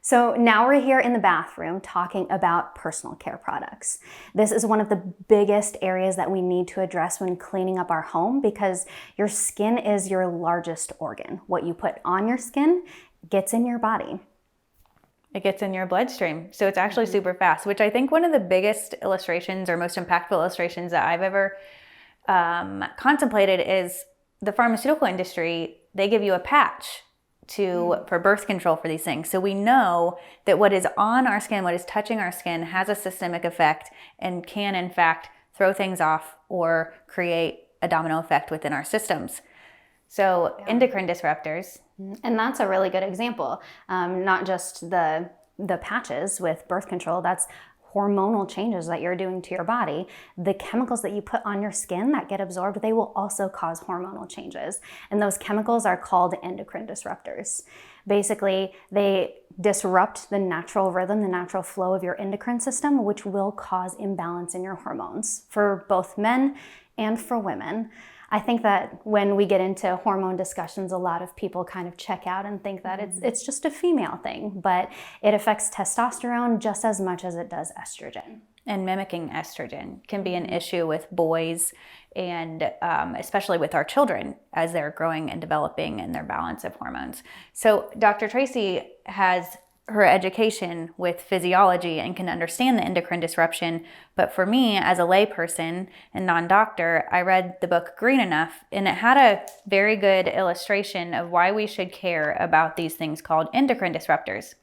So now we're here in the bathroom talking about personal care products. This is one of the biggest areas that we need to address when cleaning up our home because your skin is your largest organ. What you put on your skin gets in your body. It gets in your bloodstream. So it's actually super fast, which I think one of the biggest illustrations or most impactful illustrations that I've ever contemplated is the pharmaceutical industry. They give you a patch for birth control for these things. So we know that what is on our skin, what is touching our skin has a systemic effect and can in fact throw things off or create a domino effect within our systems. So endocrine disruptors. And that's a really good example. Not just the patches with birth control, that's hormonal changes that you're doing to your body. The chemicals that you put on your skin that get absorbed, they will also cause hormonal changes. And those chemicals are called endocrine disruptors. Basically, they disrupt the natural rhythm, the natural flow of your endocrine system, which will cause imbalance in your hormones for both men and for women. I think that when we get into hormone discussions, a lot of people kind of check out and think that it's just a female thing, but it affects testosterone just as much as it does estrogen. And mimicking estrogen can be an issue with boys and especially with our children as they're growing and developing in their balance of hormones. So Dr. Traci has her education with physiology and can understand the endocrine disruption. But for me, as a layperson and non-doctor, I read the book Green Enough, and it had a very good illustration of why we should care about these things called endocrine disruptors.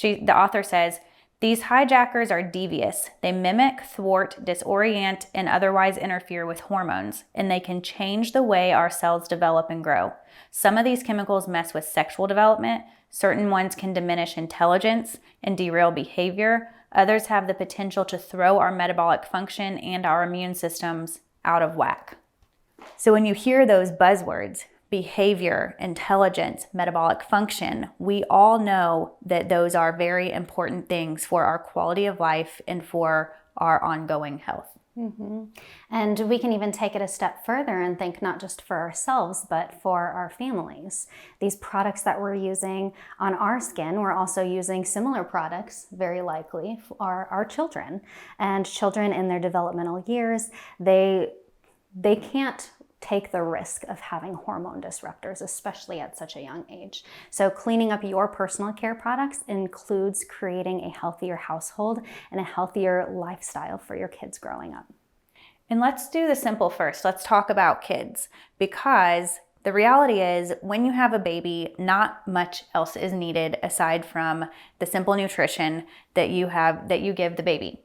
The author says, "These hijackers are devious. They mimic, thwart, disorient, and otherwise interfere with hormones, and they can change the way our cells develop and grow. Some of these chemicals mess with sexual development. Certain ones can diminish intelligence and derail behavior. Others have the potential to throw our metabolic function and our immune systems out of whack." So when you hear those buzzwords, behavior, intelligence, metabolic function, we all know that those are very important things for our quality of life and for our ongoing health. Mm-hmm. And we can even take it a step further and think not just for ourselves, but for our families. These products that we're using on our skin, we're also using similar products, very likely, for our children. And children in their developmental years, they can't take the risk of having hormone disruptors, especially at such a young age. So cleaning up your personal care products includes creating a healthier household and a healthier lifestyle for your kids growing up. And let's do the simple first. Let's talk about kids, because the reality is when you have a baby, not much else is needed aside from the simple nutrition that you give the baby.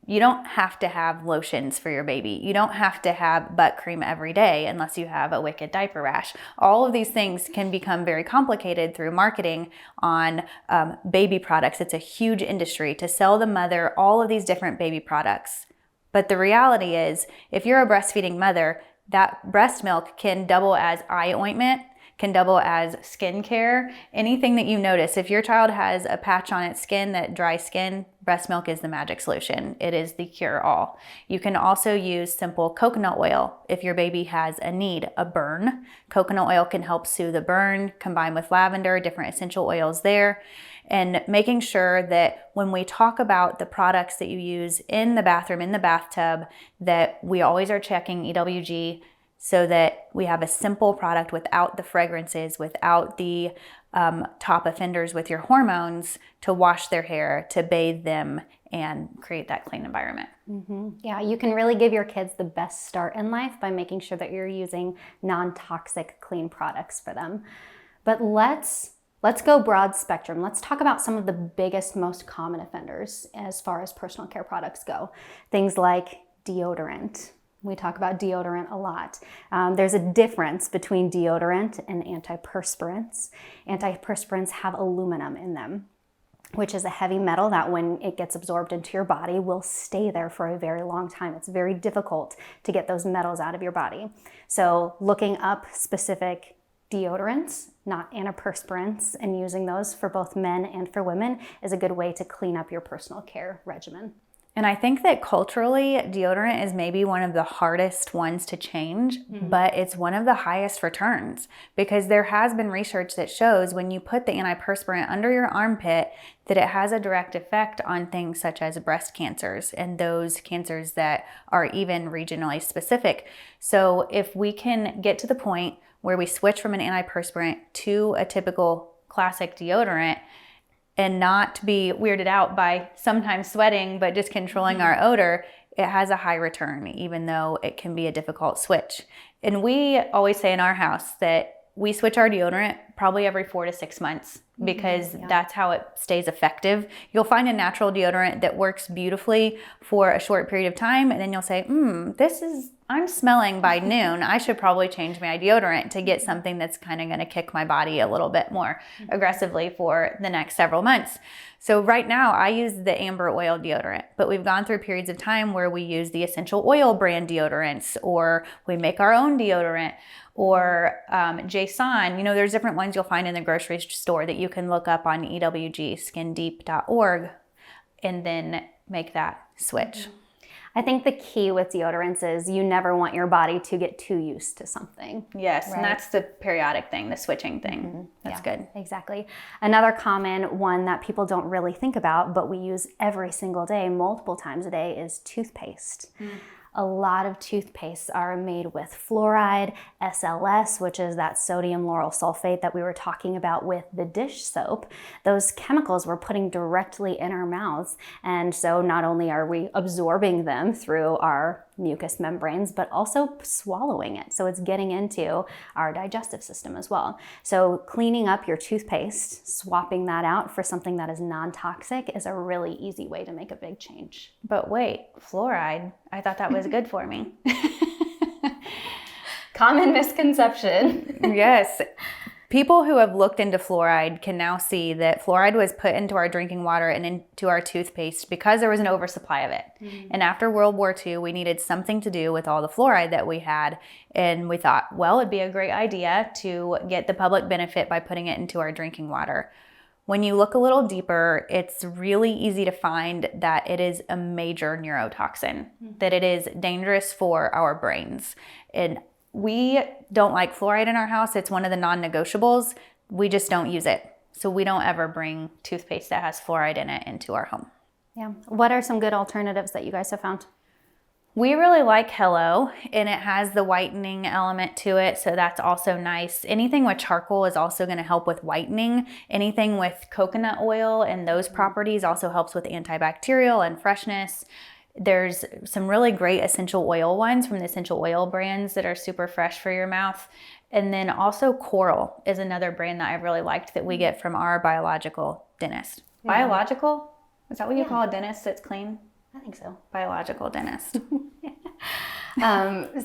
You don't have to have lotions for your baby. You don't have to have butt cream every day unless you have a wicked diaper rash. All of these things can become very complicated through marketing on baby products. It's a huge industry to sell the mother all of these different baby products. But the reality is, if you're a breastfeeding mother, that breast milk can double as eye ointment, can double as skincare, anything that you notice. If your child has a patch on its skin, that dry skin, breast milk is the magic solution. It is the cure-all. You can also use simple coconut oil if your baby has a burn. Coconut oil can help soothe the burn, combined with lavender, different essential oils there. And making sure that when we talk about the products that you use in the bathroom, in the bathtub, that we always are checking EWG, so that we have a simple product without the fragrances, without the top offenders with your hormones to wash their hair, to bathe them, and create that clean environment. Mm-hmm. Yeah, you can really give your kids the best start in life by making sure that you're using non-toxic, clean products for them. But let's go broad spectrum. Let's talk about some of the biggest, most common offenders as far as personal care products go. Things like deodorant. We talk about deodorant a lot. There's a difference between deodorant and antiperspirants. Antiperspirants have aluminum in them, which is a heavy metal that when it gets absorbed into your body will stay there for a very long time. It's very difficult to get those metals out of your body. So looking up specific deodorants, not antiperspirants, and using those for both men and for women is a good way to clean up your personal care regimen. And I think that culturally, deodorant is maybe one of the hardest ones to change, but it's one of the highest returns, because there has been research that shows when you put the antiperspirant under your armpit that it has a direct effect on things such as breast cancers and those cancers that are even regionally specific. So if we can get to the point where we switch from an antiperspirant to a typical classic deodorant, and not be weirded out by sometimes sweating, but just controlling our odor, it has a high return, even though it can be a difficult switch. And we always say in our house that we switch our deodorant probably every 4 to 6 months, because that's how it stays effective. You'll find a natural deodorant that works beautifully for a short period of time, and then you'll say, I'm smelling by noon. I should probably change my deodorant to get something that's kind of going to kick my body a little bit more aggressively for the next several months. So right now I use the amber oil deodorant, but we've gone through periods of time where we use the essential oil brand deodorants, or we make our own deodorant, or Jason. There's different ones you'll find in the grocery store that you can look up on ewgskindeep.org and then make that switch. I think the key with deodorants is you never want your body to get too used to something. Yes, right? And that's the periodic thing, the switching thing. That's good. Exactly. Another common one that people don't really think about, but we use every single day, multiple times a day, is toothpaste. A lot of toothpastes are made with fluoride, SLS, which is that sodium lauryl sulfate that we were talking about with the dish soap. Those chemicals we're putting directly in our mouths. And so not only are we absorbing them through our mucous membranes, but also swallowing it. So it's getting into our digestive system as well. So cleaning up your toothpaste, swapping that out for something that is non-toxic, is a really easy way to make a big change. But wait, fluoride, I thought that was good for me. Common misconception. Yes. People who have looked into fluoride can now see that fluoride was put into our drinking water and into our toothpaste because there was an oversupply of it. And after World War II, we needed something to do with all the fluoride that we had. And we thought, well, it'd be a great idea to get the public benefit by putting it into our drinking water. When you look a little deeper, it's really easy to find that it is a major neurotoxin, that it is dangerous for our brains. And we don't like fluoride in our house. It's one of the non-negotiables. We just don't use it. So we don't ever bring toothpaste that has fluoride in it into our home. Yeah. What are some good alternatives that you guys have found? We really like Hello, and it has the whitening element to it, so that's also nice. Anything with charcoal is also going to help with whitening. Anything with coconut oil and those properties also helps with antibacterial and freshness. There's some really great essential oil ones from the essential oil brands that are super fresh for your mouth. And then also Coral is another brand that I've really liked that we get from our biological dentist. Yeah. Biological? Is that what you call a dentist that's clean? I think so. Biological dentist.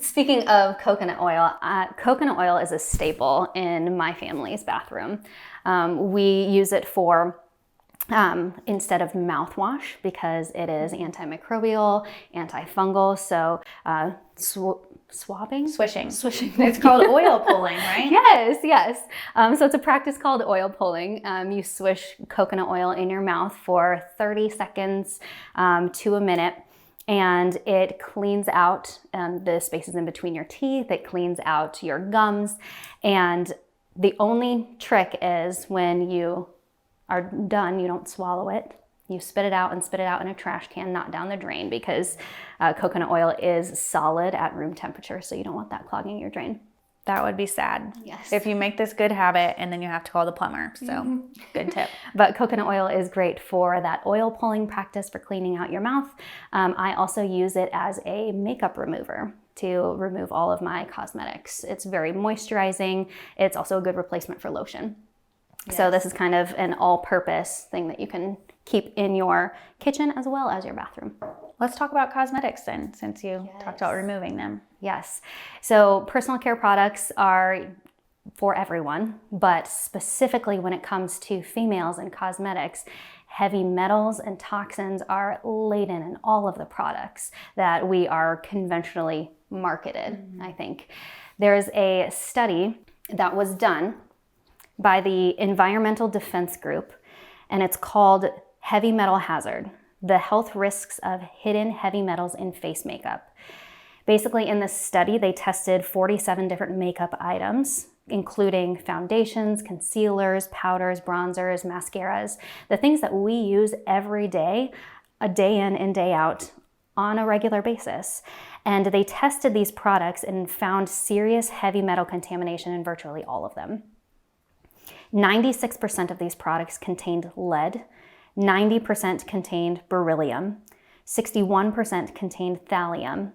Speaking of coconut oil is a staple in my family's bathroom. We use it for instead of mouthwash because it is antimicrobial, antifungal. So swishing. It's called oil pulling, right? Yes. So it's a practice called oil pulling. You swish coconut oil in your mouth for 30 seconds to a minute. And it cleans out the spaces in between your teeth. It cleans out your gums. And the only trick is when you are done, you don't swallow it. You spit it out in a trash can, not down the drain, because coconut oil is solid at room temperature, so you don't want that clogging your drain. That would be sad. Yes. If you make this good habit and then you have to call the plumber. So good tip. But coconut oil is great for that oil pulling practice for cleaning out your mouth. I also use it as a makeup remover to remove all of my cosmetics. It's very moisturizing. It's also a good replacement for lotion. Yes. So this is kind of an all-purpose thing that you can keep in your kitchen as well as your bathroom. Let's talk about cosmetics then, since you talked about removing them. Yes. So personal care products are for everyone, but specifically when it comes to females and cosmetics, heavy metals and toxins are laden in all of the products that we are conventionally marketed, I think. There's a study that was done by the Environmental Defense Group, and it's called Heavy Metal Hazard. the health risks of hidden heavy metals in face makeup. Basically, in this study, they tested 47 different makeup items, including foundations, concealers, powders, bronzers, mascaras, the things that we use every day, a day in and day out, on a regular basis. And they tested these products and found serious heavy metal contamination in virtually all of them. 96% of these products contained lead, 90% contained beryllium, 61% contained thallium,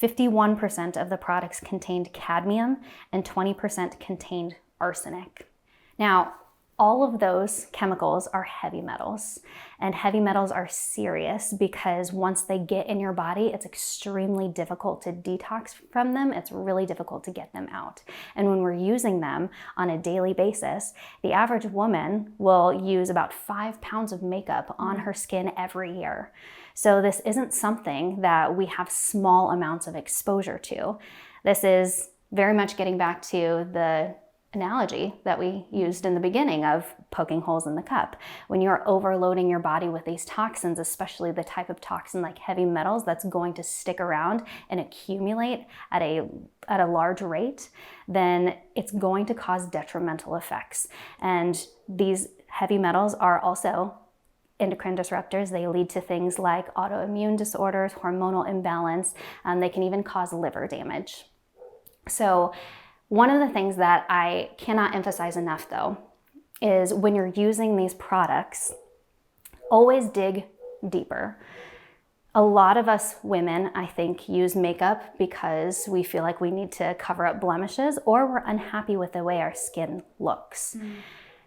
51% of the products contained cadmium, and 20% contained arsenic. Now, all of those chemicals are heavy metals, and heavy metals are serious because once they get in your body, it's extremely difficult to detox from them. It's really difficult to get them out. And when we're using them on a daily basis, the average woman will use about 5 pounds of makeup on her skin every year. So this isn't something that we have small amounts of exposure to. This is very much getting back to the analogy that we used in the beginning of poking holes in the cup. When you're overloading your body with these toxins, especially the type of toxin like heavy metals that's going to stick around and accumulate at a large rate, then it's going to cause detrimental effects. And these heavy metals are also endocrine disruptors. They lead to things like autoimmune disorders, hormonal imbalance, they can even cause liver damage. So one of the things that I cannot emphasize enough, though, is when you're using these products, always dig deeper. A lot of us women, I think, use makeup because we feel like we need to cover up blemishes or we're unhappy with the way our skin looks.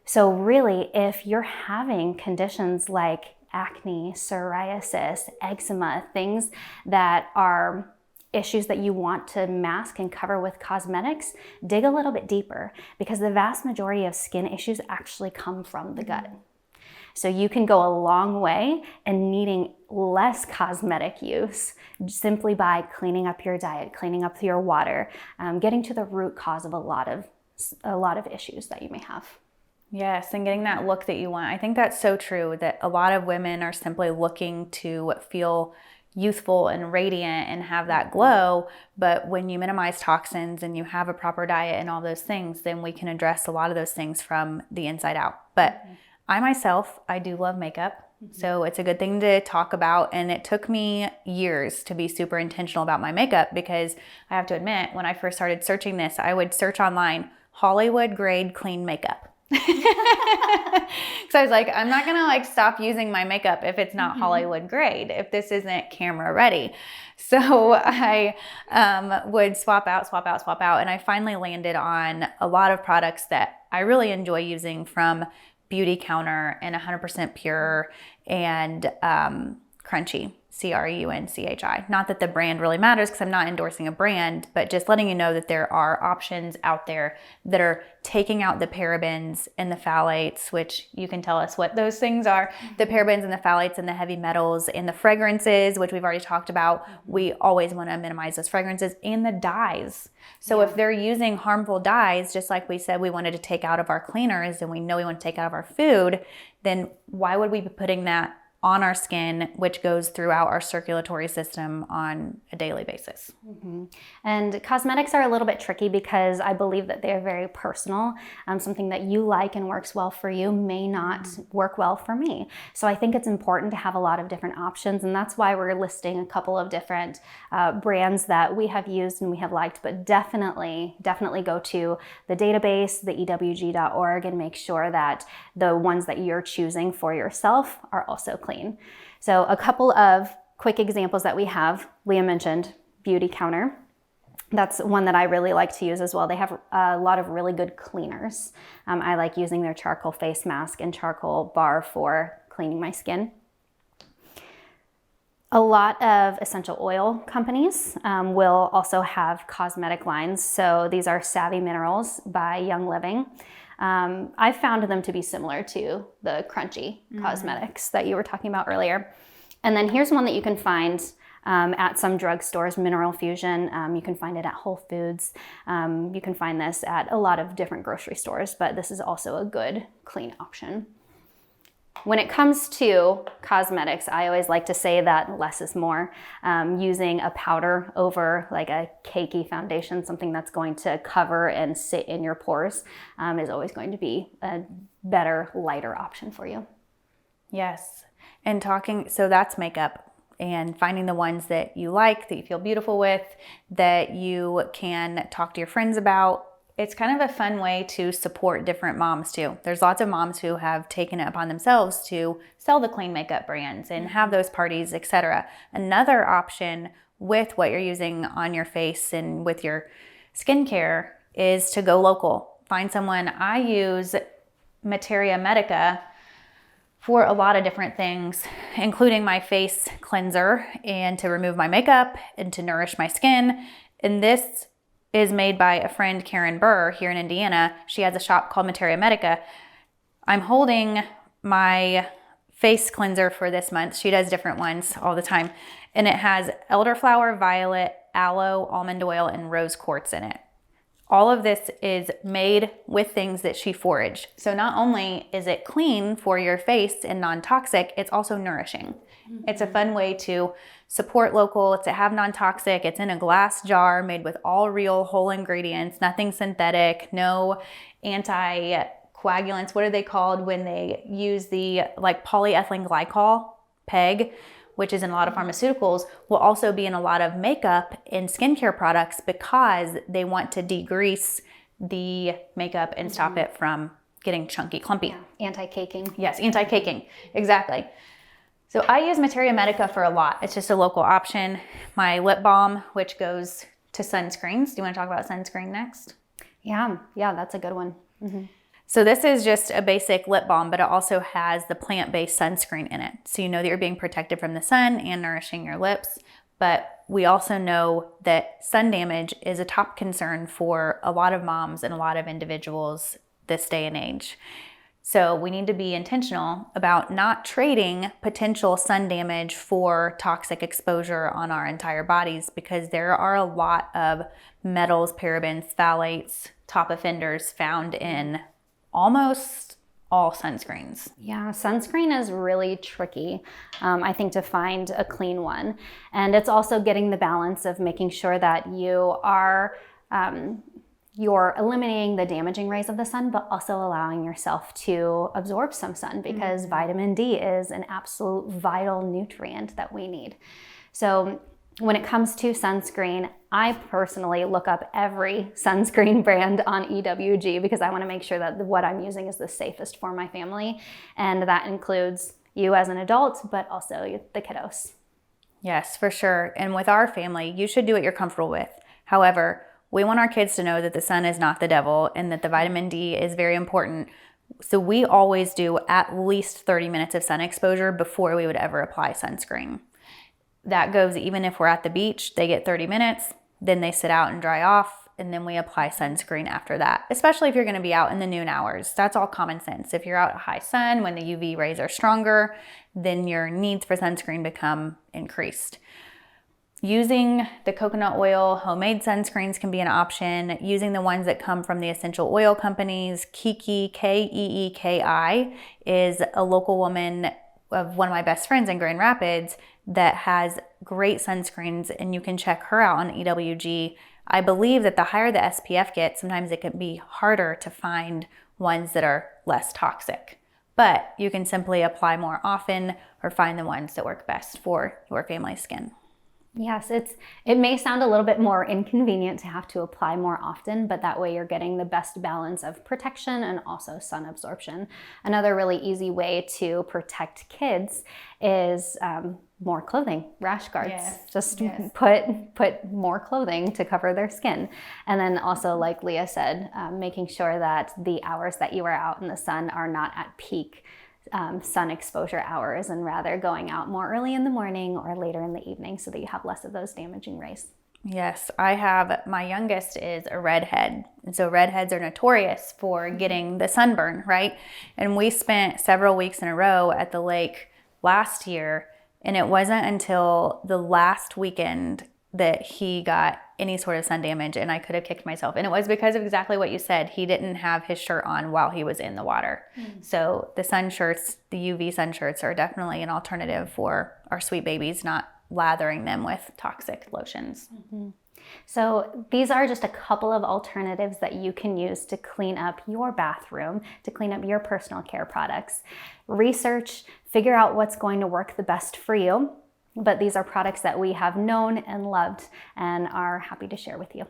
So really, if you're having conditions like acne, psoriasis, eczema, things that are issues that you want to mask and cover with cosmetics, dig a little bit deeper because the vast majority of skin issues actually come from the gut. So you can go a long way in needing less cosmetic use simply by cleaning up your diet, cleaning up your water, getting to the root cause of a lot of issues that you may have. Yes, and getting that look that you want. I think that's so true that a lot of women are simply looking to feel youthful and radiant and have that glow. But when you minimize toxins and you have a proper diet and all those things, then we can address a lot of those things from the inside out. But I myself, I do love makeup. So it's a good thing to talk about. And it took me years to be super intentional about my makeup because I have to admit, when I first started searching this, I would search online, Hollywood grade clean makeup. So I was like, I'm not gonna stop using my makeup if it's not Hollywood grade, if this isn't camera ready. So I would swap out, and I finally landed on a lot of products that I really enjoy using from Beauty Counter and 100% Pure and Crunchy, Crunchi. Not that the brand really matters because I'm not endorsing a brand, but just letting you know that there are options out there that are taking out the parabens and the phthalates, which you can tell us what those things are. The parabens and the phthalates and the heavy metals and the fragrances, which we've already talked about. We always want to minimize those fragrances and the dyes. So if they're using harmful dyes, just like we said we wanted to take out of our cleaners and we know we want to take out of our food, then why would we be putting that on our skin, which goes throughout our circulatory system on a daily basis? And cosmetics are a little bit tricky because I believe that they're very personal. Something that you like and works well for you may not work well for me. So I think it's important to have a lot of different options, and that's why we're listing a couple of different brands that we have used and we have liked, but definitely go to the database, the ewg.org, and make sure that the ones that you're choosing for yourself are also clean. So a couple of quick examples that we have, Leah mentioned Beauty Counter. That's one that I really like to use as well. They have a lot of really good cleaners. I like using their charcoal face mask and charcoal bar for cleaning my skin. A lot of essential oil companies will also have cosmetic lines. So these are Savvy Minerals by Young Living. I found them to be similar to the Crunchy cosmetics that you were talking about earlier. And then here's one that you can find at some drugstores, Mineral Fusion. You can find it at Whole Foods. You can find this at a lot of different grocery stores, but this is also a good clean option. When it comes to cosmetics, I always like to say that less is more. Using a powder over like a cakey foundation, something that's going to cover and sit in your pores, is always going to be a better, lighter option for you. Yes. And so that's makeup, and finding the ones that you like, that you feel beautiful with, that you can talk to your friends about. It's kind of a fun way to support different moms too. There's lots of moms who have taken it upon themselves to sell the clean makeup brands and have those parties, etc. Another option with what you're using on your face and with your skincare is to go local. Find someone. I use Materia Medica for a lot of different things, including my face cleanser and to remove my makeup and to nourish my skin. And this is made by a friend, Karen Burr, here in Indiana. She has a shop called Materia Medica. I'm holding my face cleanser for this month. She does different ones all the time. And it has elderflower, violet, aloe, almond oil, and rose quartz in it. All of this is made with things that she foraged. So not only is it clean for your face and non-toxic, it's also nourishing. It's a fun way to support local, to have non-toxic. It's in a glass jar made with all real whole ingredients, nothing synthetic, no anticoagulants. What are they called when they use the like polyethylene glycol, PEG, which is in a lot of pharmaceuticals, will also be in a lot of makeup and skincare products because they want to degrease the makeup and stop it from getting chunky, clumpy. Yeah. Anti-caking. Yes, anti-caking, exactly. So I use Materia Medica for a lot. It's just a local option. My lip balm, which goes to sunscreens. Do you want to talk about sunscreen next? Yeah, that's a good one. So this is just a basic lip balm, but it also has the plant-based sunscreen in it. So you know that you're being protected from the sun and nourishing your lips. But we also know that sun damage is a top concern for a lot of moms and a lot of individuals this day and age. So we need to be intentional about not trading potential sun damage for toxic exposure on our entire bodies, because there are a lot of metals, parabens, phthalates, top offenders found in almost all sunscreens. Yeah, sunscreen is really tricky, I think, to find a clean one. And it's also getting the balance of making sure that you're eliminating the damaging rays of the sun, but also allowing yourself to absorb some sun, because vitamin D is an absolute vital nutrient that we need. So when it comes to sunscreen, I personally look up every sunscreen brand on EWG because I want to make sure that what I'm using is the safest for my family. And that includes you as an adult, but also the kiddos. Yes, for sure. And with our family, you should do what you're comfortable with. However, we want our kids to know that the sun is not the devil and that the vitamin D is very important. So we always do at least 30 minutes of sun exposure before we would ever apply sunscreen. That goes even if we're at the beach, they get 30 minutes, then they sit out and dry off, and then we apply sunscreen after that, especially if you're going to be out in the noon hours. That's all common sense. If you're out in high sun, when the UV rays are stronger, then your needs for sunscreen become increased. Using the coconut oil homemade sunscreens can be an option. Using the ones that come from the essential oil companies, Kiki, Keeki, is a local woman of one of my best friends in Grand Rapids that has great sunscreens, and you can check her out on EWG. I believe that the higher the SPF gets, sometimes it can be harder to find ones that are less toxic. But you can simply apply more often or find the ones that work best for your family's skin. Yes, it may sound a little bit more inconvenient to have to apply more often, but that way you're getting the best balance of protection and also sun absorption. Another really easy way to protect kids is more clothing, rash guards. Just put more clothing to cover their skin. And then also, like Leah said, making sure that the hours that you are out in the sun are not at peak sun exposure hours, and rather going out more early in the morning or later in the evening so that you have less of those damaging rays. Yes, my youngest is a redhead. And so redheads are notorious for getting the sunburn, right? And we spent several weeks in a row at the lake last year, and it wasn't until the last weekend that he got any sort of sun damage, and I could have kicked myself. And it was because of exactly what you said. He didn't have his shirt on while he was in the water. So the sun shirts, the UV sun shirts, are definitely an alternative for our sweet babies, not lathering them with toxic lotions. So these are just a couple of alternatives that you can use to clean up your bathroom, to clean up your personal care products. Research, figure out what's going to work the best for you. But these are products that we have known and loved and are happy to share with you.